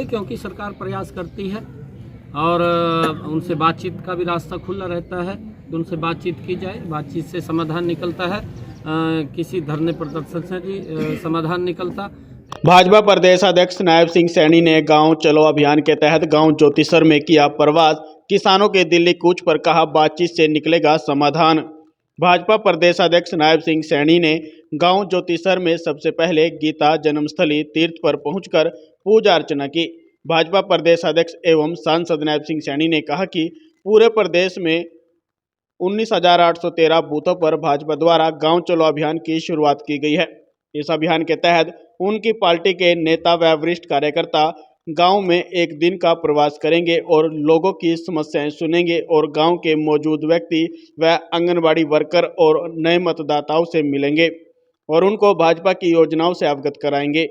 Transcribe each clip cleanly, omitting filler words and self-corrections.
क्योंकि सरकार प्रयास करती है और उनसे बातचीत का भी रास्ता खुला रहता है कि उनसे बातचीत की जाए, बातचीत से समाधान निकलता है। किसी धरने प्रदर्शन से भी समाधान निकलता। भाजपा प्रदेश अध्यक्ष नायब सिंह सैनी ने गांव चलो अभियान के तहत गांव ज्योतिसर में किया प्रवास। किसानों के दिल्ली कूच पर कहा बातचीत से निकलेगा समाधान। भाजपा प्रदेश अध्यक्ष नायब सिंह सैनी ने गांव ज्योतिसर में सबसे पहले गीता जन्मस्थली तीर्थ पर पहुंचकर पूजा अर्चना की। भाजपा प्रदेश अध्यक्ष एवं सांसद नायब सिंह सैनी ने कहा कि पूरे प्रदेश में 19,813 बूथों पर भाजपा द्वारा गांव चलो अभियान की शुरुआत की गई है। इस अभियान के तहत उनकी पार्टी के नेता व वरिष्ठ कार्यकर्ता गांव में एक दिन का प्रवास करेंगे और लोगों की समस्याएं सुनेंगे और गांव के मौजूद व्यक्ति व आंगनबाड़ी वर्कर और नए मतदाताओं से मिलेंगे और उनको भाजपा की योजनाओं से अवगत कराएंगे।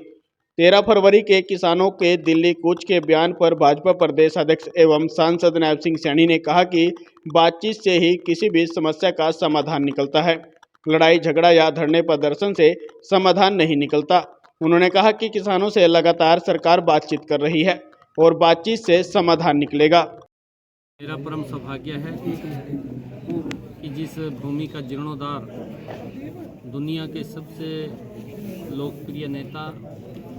13 फरवरी के किसानों के दिल्ली कूच के बयान पर भाजपा प्रदेश अध्यक्ष एवं सांसद नायब सिंह सैनी ने कहा कि बातचीत से ही किसी भी समस्या का समाधान निकलता है। लड़ाई झगड़ा या धरने प्रदर्शन से समाधान नहीं निकलता। उन्होंने कहा कि किसानों से लगातार सरकार बातचीत कर रही है और बातचीत से समाधान निकलेगा। मेरा परम सौभाग्य है कि जिस भूमि का जीर्णोद्धार दुनिया के सबसे लोकप्रिय नेता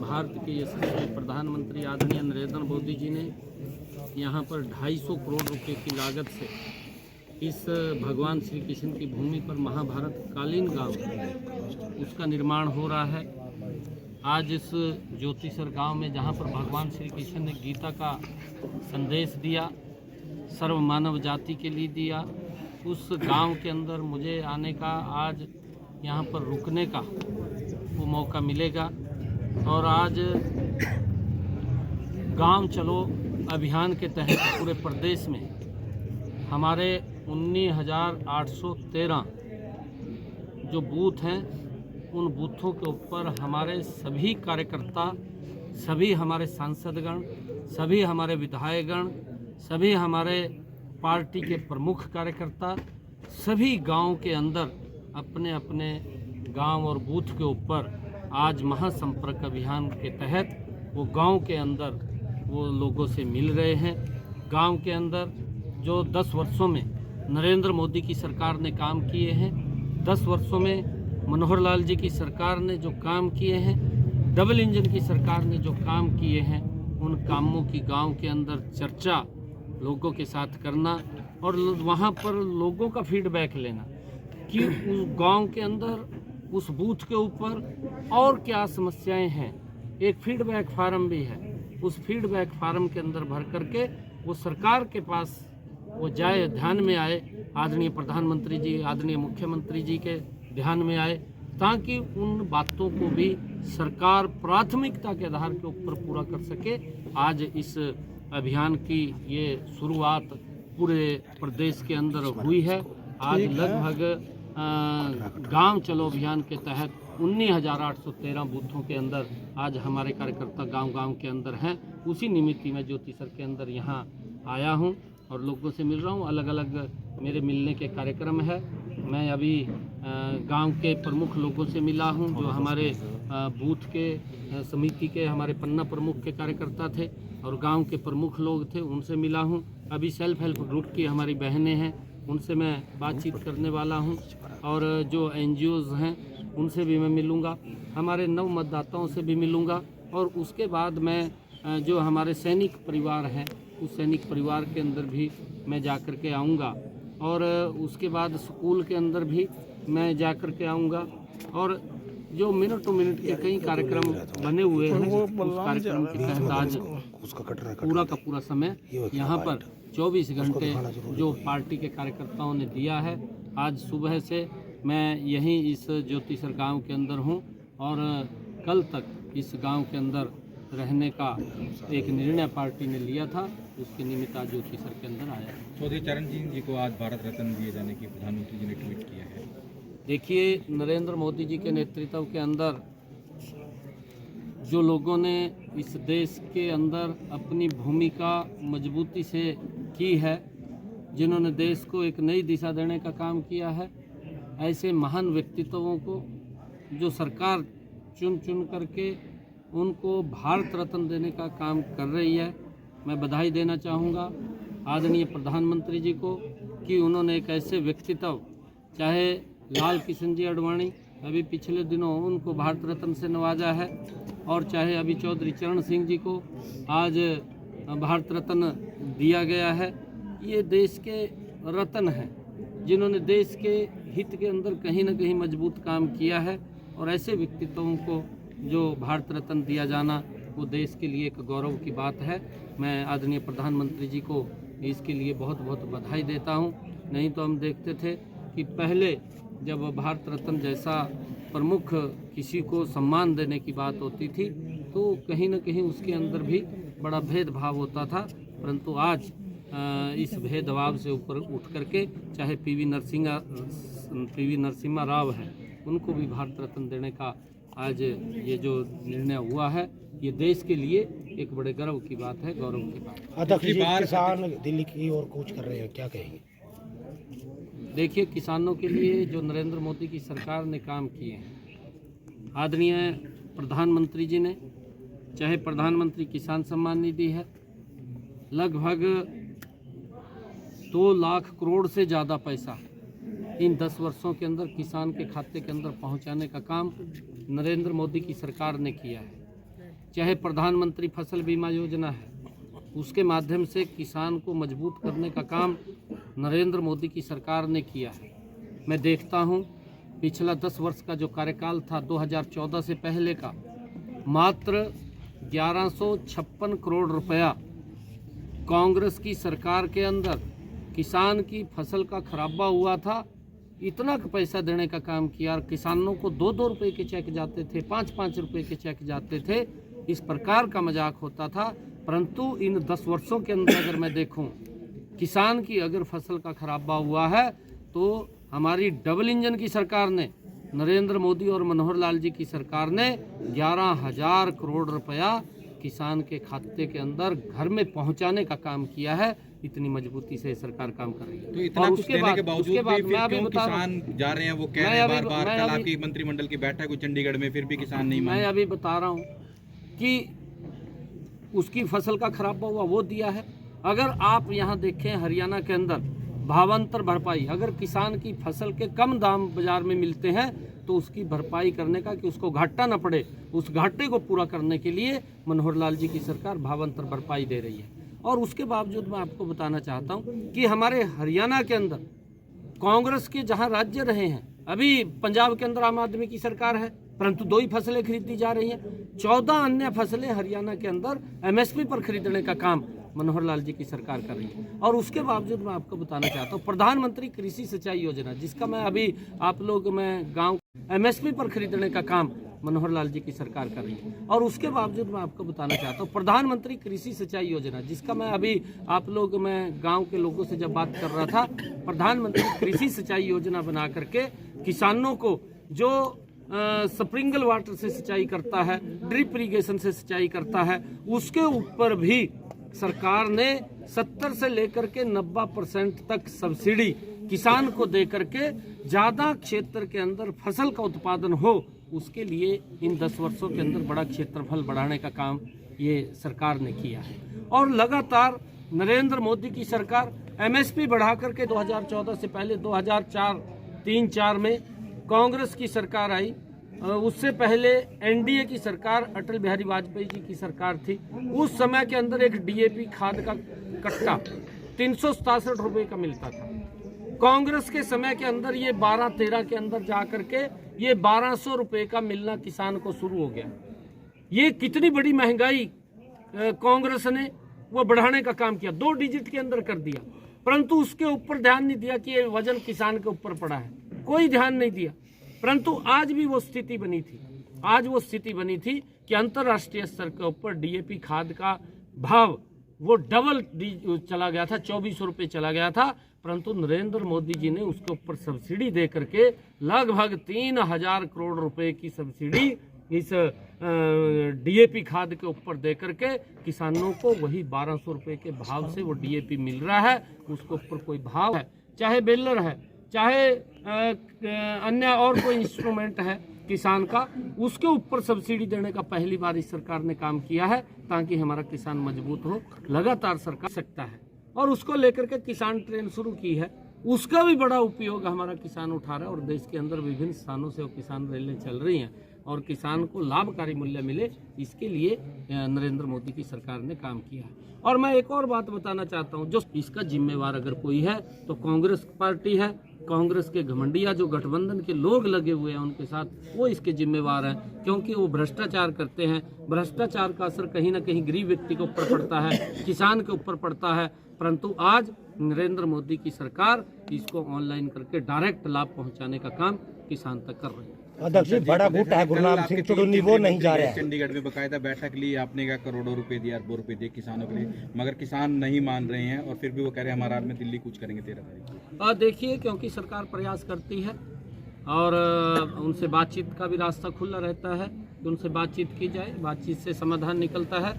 भारत के यशस्वी प्रधानमंत्री आदरणीय नरेंद्र मोदी जी ने यहाँ पर 250 करोड़ रुपए की लागत से इस भगवान श्री कृष्ण की भूमि पर महाभारत कालीन गांव उसका निर्माण हो रहा है। आज इस ज्योतिसर गांव में जहाँ पर भगवान श्री कृष्ण ने गीता का संदेश दिया, सर्व मानव जाति के लिए दिया, उस गांव के अंदर मुझे आने का, आज यहाँ पर रुकने का वो मौका मिलेगा। और आज गांव चलो अभियान के तहत पूरे प्रदेश में हमारे 19,813 जो बूथ हैं, उन बूथों के ऊपर हमारे सभी कार्यकर्ता, सभी हमारे सांसदगण, सभी हमारे विधायकगण, सभी हमारे पार्टी के प्रमुख कार्यकर्ता सभी गांव के अंदर अपने अपने गांव और बूथ के ऊपर आज महासंपर्क अभियान के तहत वो गांव के अंदर वो लोगों से मिल रहे हैं। गांव के अंदर जो 10 वर्षों में नरेंद्र मोदी की सरकार ने काम किए हैं, 10 वर्षों में मनोहर लाल जी की सरकार ने जो काम किए हैं, डबल इंजन की सरकार ने जो काम किए हैं, उन कामों की गांव के अंदर चर्चा लोगों के साथ करना और वहां पर लोगों का फीडबैक लेना कि उस गांव के अंदर उस बूथ के ऊपर और क्या समस्याएं हैं। एक फीडबैक फार्म भी है, उस फीडबैक फार्म के अंदर भर करके वो सरकार के पास वो जाए, ध्यान में आए, आदरणीय प्रधानमंत्री जी, आदरणीय मुख्यमंत्री जी के ध्यान में आए, ताकि उन बातों को भी सरकार प्राथमिकता के आधार के ऊपर पूरा कर सके। आज इस अभियान की ये शुरुआत पूरे प्रदेश के अंदर हुई है। आज लगभग गांव चलो अभियान के तहत 19,813 बूथों के अंदर आज हमारे कार्यकर्ता गांव के अंदर हैं। उसी निमित्त मैं ज्योतिसर के अंदर यहाँ आया हूँ और लोगों से मिल रहा हूँ। अलग अलग मेरे मिलने के कार्यक्रम है। मैं अभी गांव के प्रमुख लोगों से मिला हूं, जो हमारे बूथ के समिति के हमारे पन्ना प्रमुख के कार्यकर्ता थे और गांव के प्रमुख लोग थे, उनसे मिला हूं। अभी सेल्फ हेल्प ग्रुप की हमारी बहनें हैं, उनसे मैं बातचीत करने वाला हूं और जो एनजीओज़ हैं उनसे भी मैं मिलूँगा, हमारे नव मतदाताओं से भी मिलूँगा और उसके बाद मैं जो हमारे सैनिक परिवार हैं उस सैनिक परिवार के अंदर भी मैं जा कर के आऊँगा और उसके बाद स्कूल के अंदर भी मैं जा कर के आऊँगा। और जो मिनट टू मिनट के कई कार्यक्रम बने हुए हैं, उस कार्यक्रम के तहत आज पूरा का पूरा समय यहाँ पर 24 घंटे जो पार्टी के कार्यकर्ताओं ने दिया है। आज सुबह से मैं यहीं इस ज्योतिसर गांव के अंदर हूँ और कल तक इस गांव के अंदर रहने का एक निर्णय पार्टी ने लिया था, उसके निमित्त आज ज्योतिसर के अंदर आया। चौधरी चरणजीत जी को आज भारत रत्न दिए जाने की प्रधानमंत्री जी ने ट्वीट किया है। देखिए, नरेंद्र मोदी जी के नेतृत्व के अंदर जो लोगों ने इस देश के अंदर अपनी भूमिका मजबूती से की है, जिन्होंने देश को एक नई दिशा देने का काम किया है, ऐसे महान व्यक्तित्वों को जो सरकार चुन चुन करके उनको भारत रत्न देने का काम कर रही है। मैं बधाई देना चाहूँगा आदरणीय प्रधानमंत्री जी को कि उन्होंने एक ऐसे व्यक्तित्व, चाहे लाल किशन जी आडवाणी अभी पिछले दिनों उनको भारत रत्न से नवाजा है, और चाहे अभी चौधरी चरण सिंह जी को आज भारत रत्न दिया गया है। ये देश के रत्न हैं जिन्होंने देश के हित के अंदर कहीं ना कहीं मजबूत काम किया है, और ऐसे व्यक्तित्वों को जो भारत रत्न दिया जाना वो देश के लिए एक गौरव की बात है। मैं आदरणीय प्रधानमंत्री जी को इसके लिए बहुत बहुत बधाई देता हूं। नहीं तो हम देखते थे कि पहले जब भारत रत्न जैसा प्रमुख किसी को सम्मान देने की बात होती थी तो कहीं ना कहीं उसके अंदर भी बड़ा भेदभाव होता था, परंतु आज इस भेदभाव से ऊपर उठ करके चाहे पीवी नरसिम्हा राव है उनको भी भारत रत्न देने का आज ये जो निर्णय हुआ है ये देश के लिए एक बड़े गर्व की बात है, गौरव की बात है। अध्यक्ष जी, किसान दिल्ली की ओर कूच कर रहे हैं, क्या कहेंगे? देखिए, किसानों के लिए जो नरेंद्र मोदी की सरकार ने काम किए हैं, आदरणीय प्रधानमंत्री जी ने, चाहे प्रधानमंत्री किसान सम्मान निधि है, लगभग 2 लाख करोड़ से ज़्यादा पैसा इन 10 वर्षों के अंदर किसान के खाते के अंदर पहुंचाने का काम नरेंद्र मोदी की सरकार ने किया है। चाहे प्रधानमंत्री फसल बीमा योजना है, उसके माध्यम से किसान को मजबूत करने का काम नरेंद्र मोदी की सरकार ने किया है। मैं देखता हूं पिछला 10 वर्ष का जो कार्यकाल था 2014 से पहले का, मात्र 1156 करोड़ रुपया कांग्रेस की सरकार के अंदर किसान की फसल का खराबा हुआ था, इतना पैसा देने का काम किया। और किसानों को 2-2 रुपये के चेक जाते थे, 5-5 रुपये के चेक जाते थे, इस प्रकार का मजाक होता था। परंतु इन 10 वर्षों के अंदर अगर मैं देखूं, किसान की अगर फसल का खराबा हुआ है तो हमारी डबल इंजन की सरकार ने, नरेंद्र मोदी और मनोहर लाल जी की सरकार ने 11,000 करोड़ रुपया किसान के खाते के अंदर घर में पहुंचाने का काम किया है। इतनी मजबूती से सरकार काम कर रही है। तो इतना कुछ देने के बावजूद भी फिर क्यों किसान जा रहे हैं? वो कह रहे हैं बार-बार, कल आपकी मंत्रिमंडल की बैठक हुई चंडीगढ़ में, फिर भी किसान नहीं मान। मैं अभी बता रहा हूँ कि उसकी फसल का खराबा हुआ वो दिया है। अगर आप यहाँ देखें हरियाणा के अंदर भावांतर भरपाई, अगर किसान की फसल के कम दाम बाजार में मिलते हैं तो उसकी भरपाई करने का, कि उसको घाटा न पड़े, उस घाटे को पूरा करने के लिए मनोहर लाल जी की सरकार भावांतर भरपाई दे रही है। और उसके बावजूद मैं आपको बताना चाहता हूं कि हमारे हरियाणा के अंदर कांग्रेस के जहां राज्य रहे हैं, अभी पंजाब के अंदर आम आदमी की सरकार है, परंतु 2 ही फसलें खरीदी जा रही हैं। 14 अन्य फसलें हरियाणा के अंदर MSP पर खरीदने का काम मनोहर लाल जी की सरकार कर रही है। और उसके बावजूद मैं आपको बताना चाहता हूँ, प्रधानमंत्री कृषि सिंचाई योजना, जिसका मैं अभी आप लोग मैं गाँव MSP पर खरीदने का काम मनोहर लाल जी की सरकार कर रही है। और उसके बावजूद मैं आपको बताना चाहता हूँ, प्रधानमंत्री कृषि सिंचाई योजना, जिसका मैं अभी आप लोग मैं गांव के लोगों से जब बात कर रहा था, प्रधानमंत्री कृषि सिंचाई योजना बना करके किसानों को जो स्प्रिंकल वाटर से सिंचाई करता है, ड्रिप इरिगेशन से सिंचाई करता है, उसके ऊपर भी सरकार ने 70 से लेकर के 90% तक सब्सिडी किसान को दे करके ज़्यादा क्षेत्र के अंदर फसल का उत्पादन हो, उसके लिए इन 10 वर्षों के अंदर बड़ा क्षेत्रफल बढ़ाने का काम ये सरकार ने किया है। और लगातार नरेंद्र मोदी की सरकार MSP बढ़ा करके 2014 से पहले 2003-4 में कांग्रेस की सरकार आई, उससे पहले NDA की सरकार अटल बिहारी वाजपेयी जी की सरकार थी। उस समय के अंदर एक DAP खाद का कट्टा 367 रुपये का मिलता था। कांग्रेस के समय के अंदर ये 12-13 के अंदर जा करके ये 1200 रुपये का मिलना किसान को शुरू हो गया। ये कितनी बड़ी महंगाई कांग्रेस ने वो बढ़ाने का काम किया, 2 डिजिट के अंदर कर दिया, परंतु उसके ऊपर ध्यान नहीं दिया कि ये वजन किसान के ऊपर पड़ा है, कोई ध्यान नहीं दिया। परंतु आज भी वो स्थिति बनी थी, आज वो स्थिति बनी थी कि अंतर्राष्ट्रीय स्तर के ऊपर DAP खाद का भाव वो डबल चला गया था, 2400 रुपये चला गया था। परंतु नरेंद्र मोदी जी ने उसके ऊपर सब्सिडी दे करके लगभग 3000 करोड़ रुपए की सब्सिडी इस DAP खाद के ऊपर दे करके किसानों को वही 1200 रुपये के भाव से वो DAP मिल रहा है। उसके ऊपर कोई भाव है, चाहे बेलर है, चाहे अन्य और कोई इंस्ट्रूमेंट है, किसान का, उसके ऊपर सब्सिडी देने का पहली बार इस सरकार ने काम किया है, ताकि हमारा किसान मजबूत हो। लगातार सरकार सकता है और उसको लेकर के किसान ट्रेन शुरू की है, उसका भी बड़ा उपयोग हमारा किसान उठा रहा है और देश के अंदर विभिन्न स्थानों से वो किसान रेलें चल रही हैं और किसान को लाभकारी मूल्य मिले, इसके लिए नरेंद्र मोदी की सरकार ने काम किया है। और मैं एक और बात बताना चाहता हूं, जो इसका जिम्मेवार अगर कोई है तो कांग्रेस पार्टी है। कांग्रेस के घमंडिया जो गठबंधन के लोग लगे हुए हैं उनके साथ, वो इसके जिम्मेवार हैं, क्योंकि वो भ्रष्टाचार करते हैं। भ्रष्टाचार का असर कहीं ना कहीं गरीब व्यक्ति के ऊपर पड़ता है, किसान के ऊपर पड़ता है, परंतु आज नरेंद्र मोदी की सरकार इसको ऑनलाइन करके डायरेक्ट लाभ पहुंचाने का काम किसान तक कर रही है। अध्यक्ष जी, बड़ा गुट है गुरनाम सिंह चुड़ुन्नी, वो नहीं जा रहा है। चंडीगढ़ में बकायदा बैठक ली, आपने क्या करोड़ों रुपए दिए, अरबों रुपए दिए किसानों के लिए, मगर किसान नहीं मान रहे हैं और फिर भी वो कह रहे हैं हमारा में दिल्ली कुछ करेंगे 13 तारीख। देखिए, क्योंकि सरकार प्रयास करती है और उनसे बातचीत का भी रास्ता खुला रहता है, उनसे बातचीत की जाए, बातचीत से समाधान निकलता है।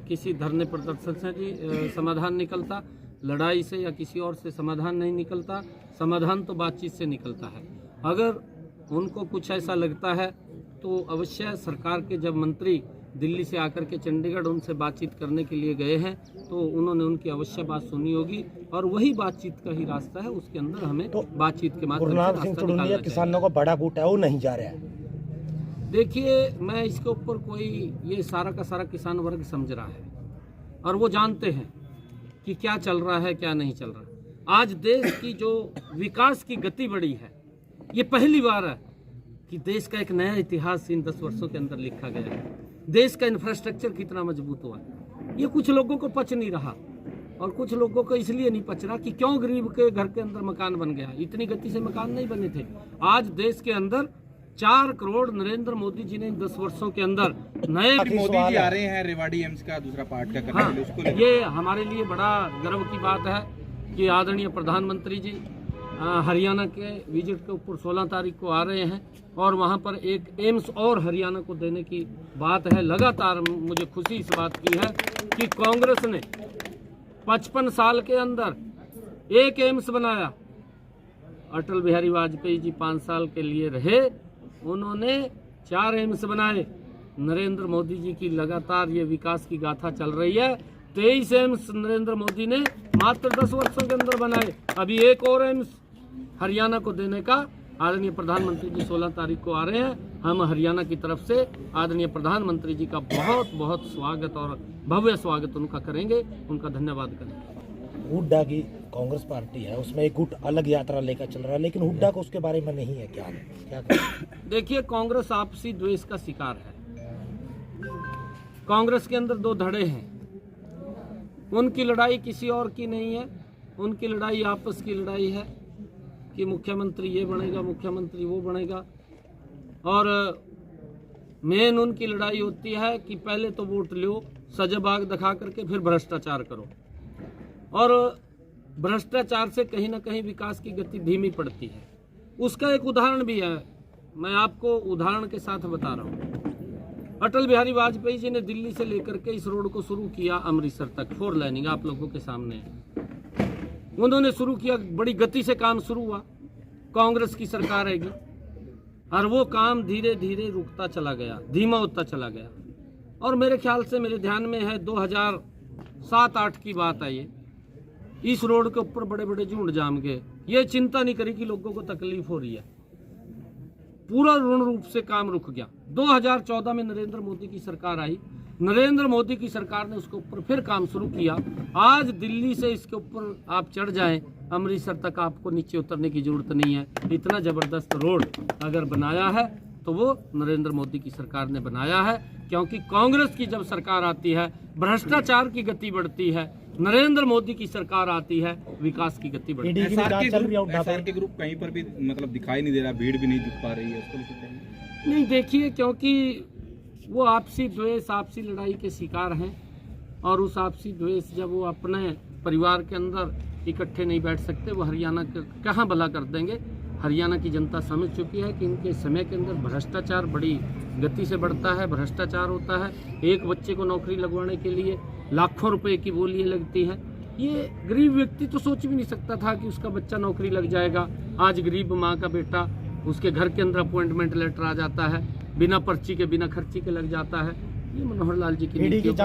किसी धरने प्रदर्शन से भी समाधान निकलता, लड़ाई से या किसी और से समाधान नहीं निकलता। समाधान तो बातचीत से निकलता है। अगर उनको कुछ ऐसा लगता है तो अवश्य सरकार के जब मंत्री दिल्ली से आकर के चंडीगढ़ उनसे बातचीत करने के लिए गए हैं तो उन्होंने उनकी अवश्य बात सुनी होगी और वही बातचीत का ही रास्ता है, उसके अंदर हमें तो बातचीत के माध्यम से रास्ता निकालना चाहिए। किसानों का बड़ा गुट है, वो नहीं जा रहा है। देखिए, मैं इसके ऊपर कोई ये सारा का सारा किसान वर्ग समझ रहा है और वो जानते हैं कि क्या चल रहा है क्या नहीं चल रहा। आज देश की जो विकास की गति बढ़ी है, ये पहली बार है कि देश का एक नया इतिहास इन 10 वर्षों के अंदर लिखा गया है। देश का इंफ्रास्ट्रक्चर कितना मजबूत हुआ, ये कुछ लोगों को पच नहीं रहा और कुछ लोगों को इसलिए नहीं पच रहा कि क्यों गरीब के घर के अंदर मकान बन गया। इतनी गति से मकान नहीं बने थे। आज देश के अंदर 4 करोड़ नरेंद्र मोदी जी ने इन 10 वर्षों के अंदर नए मोदी जी आ रहे हैं रेवाड़ी एम्स का दूसरा पार्ट का करने के लिए, उसको ये हमारे लिए बड़ा गर्व की बात है कि आदरणीय प्रधानमंत्री जी हरियाणा के विजिट के ऊपर 16 तारीख को आ रहे हैं और वहाँ पर एक एम्स और हरियाणा को देने की बात है। लगातार मुझे खुशी इस बात की है कि कांग्रेस ने 55 साल के अंदर एक एम्स बनाया। अटल बिहारी वाजपेयी जी 5 साल के लिए रहे, उन्होंने 4 एम्स बनाए। नरेंद्र मोदी जी की लगातार ये विकास की गाथा चल रही है। 23 एम्स नरेंद्र मोदी ने मात्र 10 वर्षों के अंदर बनाए। अभी एक और एम्स हरियाणा को देने का आदरणीय प्रधानमंत्री जी 16 तारीख को आ रहे हैं। हम हरियाणा की तरफ से आदरणीय प्रधानमंत्री जी का बहुत बहुत स्वागत और भव्य स्वागत उनका करेंगे, उनका धन्यवाद करेंगे। हुड्डा की कांग्रेस पार्टी है, उसमें एक गुट अलग यात्रा लेकर चल रहा है, लेकिन हुड्डा को उसके बारे में नहीं है। क्या देखिए, कांग्रेस आपसी द्वेष का शिकार है। कांग्रेस के अंदर 2 धड़े हैं। उनकी लड़ाई किसी और की नहीं है, उनकी लड़ाई आपस की लड़ाई है कि मुख्यमंत्री ये बनेगा, मुख्यमंत्री वो बनेगा। और मेन उनकी लड़ाई होती है कि पहले तो वोट लो, सजाबाग दिखा करके फिर भ्रष्टाचार करो। और भ्रष्टाचार से कहीं ना कहीं विकास की गति धीमी पड़ती है। उसका एक उदाहरण भी है, मैं आपको उदाहरण के साथ बता रहा हूँ। अटल बिहारी वाजपेयी जी ने दिल्ली से लेकर के इस रोड को शुरू किया अमृतसर तक, 4 लाइनिंग आप लोगों के सामने है। उन्होंने शुरू किया, बड़ी गति से काम शुरू हुआ, कांग्रेस की सरकार आएगी और वो काम धीरे धीरे रुकता चला गया, धीमा होता चला गया। और मेरे ख्याल से, मेरे ध्यान में है 2007-8 की बात है ये, इस रोड के ऊपर बड़े बड़े झुंड जाम गए। ये चिंता नहीं करी कि लोगों को तकलीफ हो रही है, पूरा पूर्ण रूप से काम रुक गया। 2014 में नरेंद्र मोदी की सरकार आई, नरेंद्र मोदी की सरकार ने उसके ऊपर फिर काम शुरू किया। आज दिल्ली से इसके ऊपर आप चढ़ जाएं, अमृतसर तक आपको नीचे उतरने की जरूरत नहीं है। इतना ज़बरदस्त रोड अगर बनाया है तो वो नरेंद्र मोदी की सरकार ने बनाया है, क्योंकि कांग्रेस की जब सरकार आती है भ्रष्टाचार की गति बढ़ती है, नरेंद्र मोदी की सरकार आती है विकास की गति बढ़ती है। एसआर के ग्रुप कहीं पर भी मतलब दिखाई नहीं दे रहा, भीड़ भी नहीं जुट पा रही है, उसको नहीं। देखिए, क्योंकि वो आपसी द्वेष, आपसी लड़ाई के शिकार हैं और उस आपसी द्वेष जब वो अपने परिवार के अंदर इकट्ठे नहीं बैठ सकते, वो हरियाणा कहाँ भला कर देंगे। हरियाणा की जनता समझ चुकी है कि इनके समय के अंदर भ्रष्टाचार बड़ी गति से बढ़ता है, भ्रष्टाचार होता है। एक बच्चे को नौकरी लगवाने के लिए लाखों रुपए की बोलियां लगती हैं। ये गरीब व्यक्ति तो सोच भी नहीं सकता था कि उसका बच्चा नौकरी लग जाएगा। आज गरीब माँ का बेटा उसके घर के अंदर अपॉइंटमेंट लेटर आ जाता है, बिना पर्ची के बिना खर्ची के लग जाता है। ये मनोहर लाल जी की ईडी की नीतियों पर